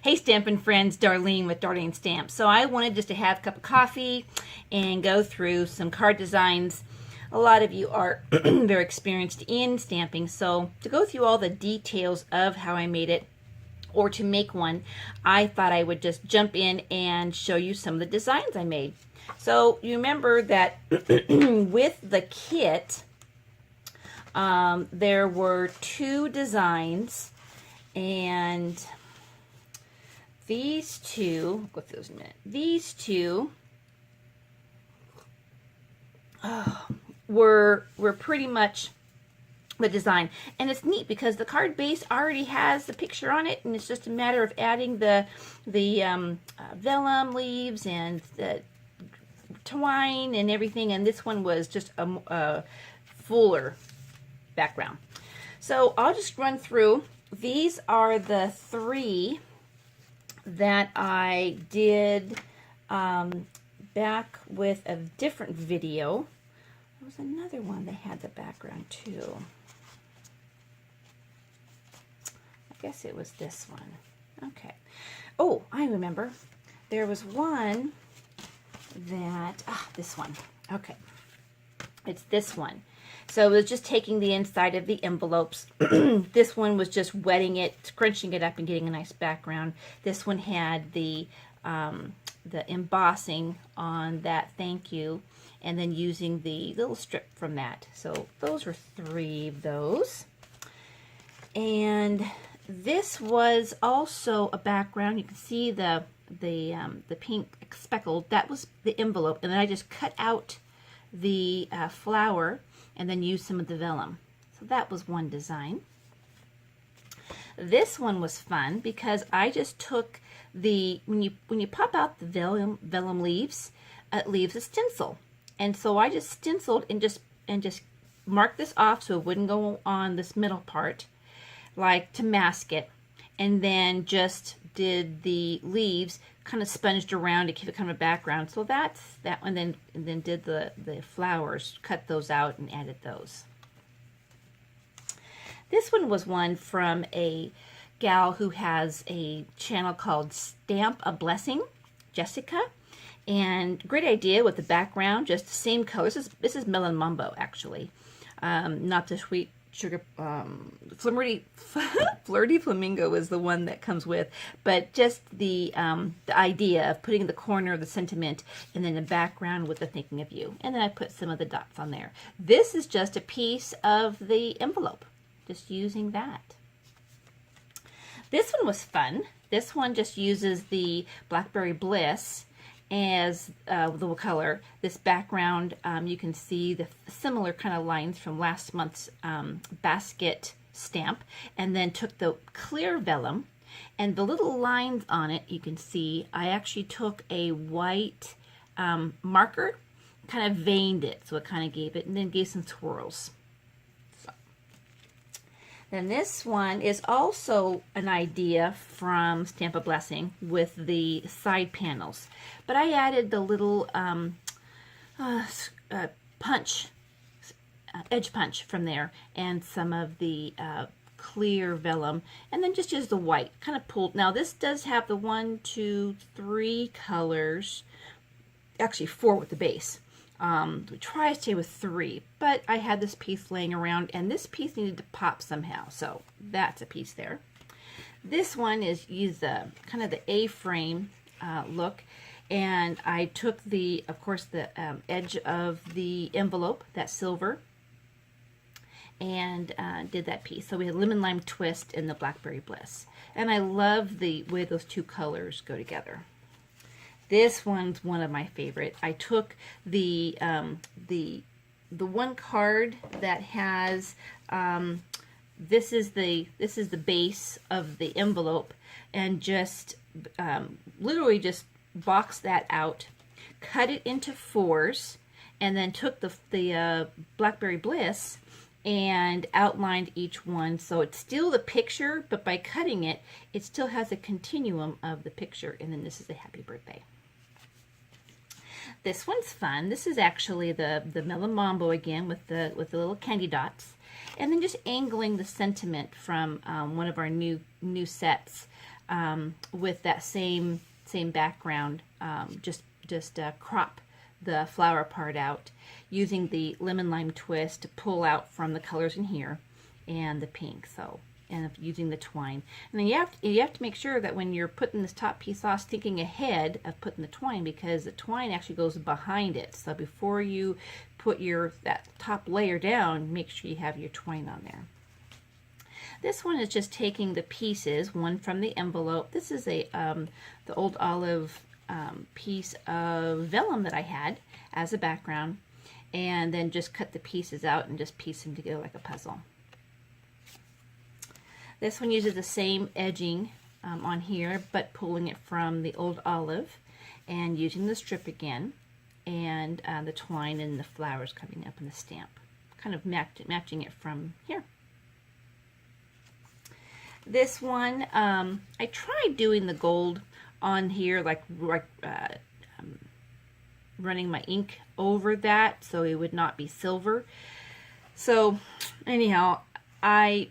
Hey Stampin' Friends, Darlene with Darling Stamps. So I wanted just to have a cup of coffee and go through some card designs. A lot of you are very experienced in stamping, so to go through all the details of how I made it or to make one, I thought I would just jump in and show you some of the designs I made. So you remember that with the kit, there were 2 designs, and these 2, I'll go through those in a minute. These 2 were pretty much the design, and it's neat because the card base already has the picture on it, and it's just a matter of adding the vellum leaves and the twine and everything. And this one was just a fuller background. So I'll just run through. These are the 3 that I did back with a different video. There was another one that had the background too. I guess it was this one. Okay. Oh, I remember. There was one that, this one. Okay. It's this one. So it was just taking the inside of the envelopes. This one was just wetting it, crunching it up, and getting a nice background. This one had the embossing on that thank you, and then using the little strip from that. So those were 3 of those. And this was also a background. You can see the pink speckled. That was the envelope, and then I just cut out the flower and then use some of the vellum. So that was one design. This one was fun because I just took the, when you pop out the vellum leaves, it leaves a stencil. And so I just stenciled and just marked this off so it wouldn't go on this middle part, like to mask it. And then just did the leaves, kind of sponged around to give it kind of a background. So that's that one. And then did the flowers, cut those out and added those. This one was one from a gal who has a channel called Stamp a Blessing, Jessica. And great idea with the background, just the same colors. This is Melon Mambo, actually. Not the sweet sugar, Flirty Flamingo is the one that comes with, but just the idea of putting the corner of the sentiment and then the background with the thinking of you. And then I put some of the dots on there. This is just a piece of the envelope, just using that. This one was fun. This one just uses the Blackberry Bliss as the color. This background, you can see the similar kind of lines from last month's basket stamp, and then took the clear vellum, and the little lines on it, you can see I actually took a white marker, kind of veined it, so it kind of gave it, and then gave some swirls. Then this one is also an idea from Stamp a Blessing with the side panels. But I added the little edge punch from there, and some of the clear vellum, and then just use the white, kind of pulled. Now this does have the 1, 2, 3 colors, actually 4 with the base. We try to stay with 3, but I had this piece laying around, and this piece needed to pop somehow, so that's a piece there. This one is kind of the A-frame look, and I took of course, the edge of the envelope, that silver, and did that piece. So we had Lemon Lime Twist and the Blackberry Bliss, and I love the way those 2 colors go together. This one's one of my favorite. I took the one card that has this is the base of the envelope, and just literally just boxed that out, cut it into 4s, and then took the Blackberry Bliss and outlined each one. So it's still the picture, but by cutting it, it still has a continuum of the picture. And then this is a happy birthday. This one's fun. This is actually the Melon Mambo again with the little candy dots, and then just angling the sentiment from one of our new sets. with that same background. Just crop the flower part out using the lemon lime twist to pull out from the colors in here and the pink. So, and using the twine. And then you have to make sure that when you're putting this top piece off, thinking ahead of putting the twine, because the twine actually goes behind it. So before you put that top layer down, make sure you have your twine on there. This one is just taking the pieces, one from the envelope. This is the old olive piece of vellum that I had as a background, and then just cut the pieces out and just piece them together like a puzzle. This one uses the same edging on here, but pulling it from the old olive and using the strip again, and the twine and the flowers coming up in the stamp, kind of matching it from here. This one, I tried doing the gold on here, like running my ink over that so it would not be silver. So anyhow,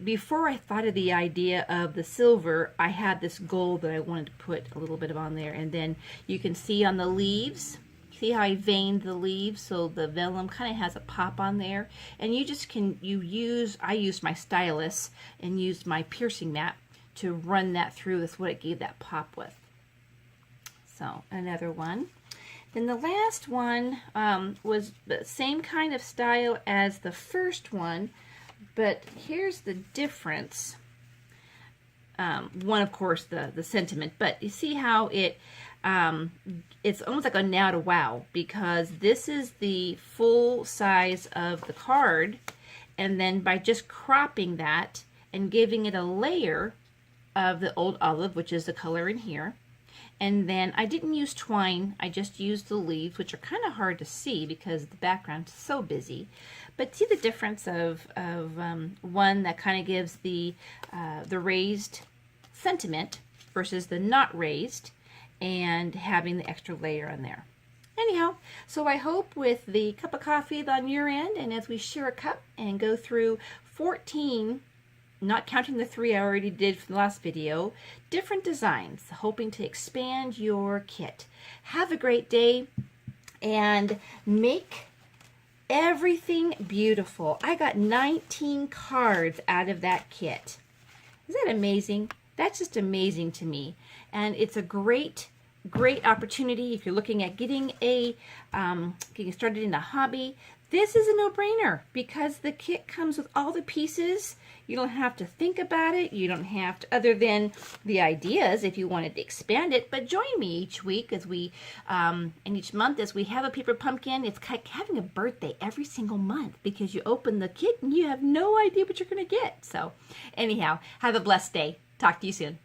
before I thought of the idea of the silver, I had this gold that I wanted to put a little bit of on there. And then you can see on the leaves, see how I veined the leaves, so the vellum kind of has a pop on there. And you just can, I used my stylus and used my piercing mat to run that through. That's what it gave that pop with. So another one. Then the last one was the same kind of style as the first one, but here's the difference. One, of course, the sentiment, but you see how it's almost like a now to wow, because this is the full size of the card, and then by just cropping that and giving it a layer of the old olive, which is the color in here, and then I didn't use twine, I just used the leaves, which are kind of hard to see because the background is so busy. But see the difference of one that kind of gives the raised sentiment versus the not raised, and having the extra layer on there. Anyhow, so I hope with the cup of coffee on your end, and as we share a cup and go through 14, not counting the 3 I already did from the last video, different designs, hoping to expand your kit. Have a great day and make everything beautiful. I got 19 cards out of that kit. Isn't that amazing? That's just amazing to me. And it's a great opportunity if you're looking at getting started in a hobby. This is a no-brainer because the kit comes with all the pieces. You don't have to think about it. You don't have to, other than the ideas if you wanted to expand it. But join me each week as we, and each month as we have a paper pumpkin. It's like having a birthday every single month because you open the kit and you have no idea what you're going to get. So anyhow, have a blessed day. Talk to you soon.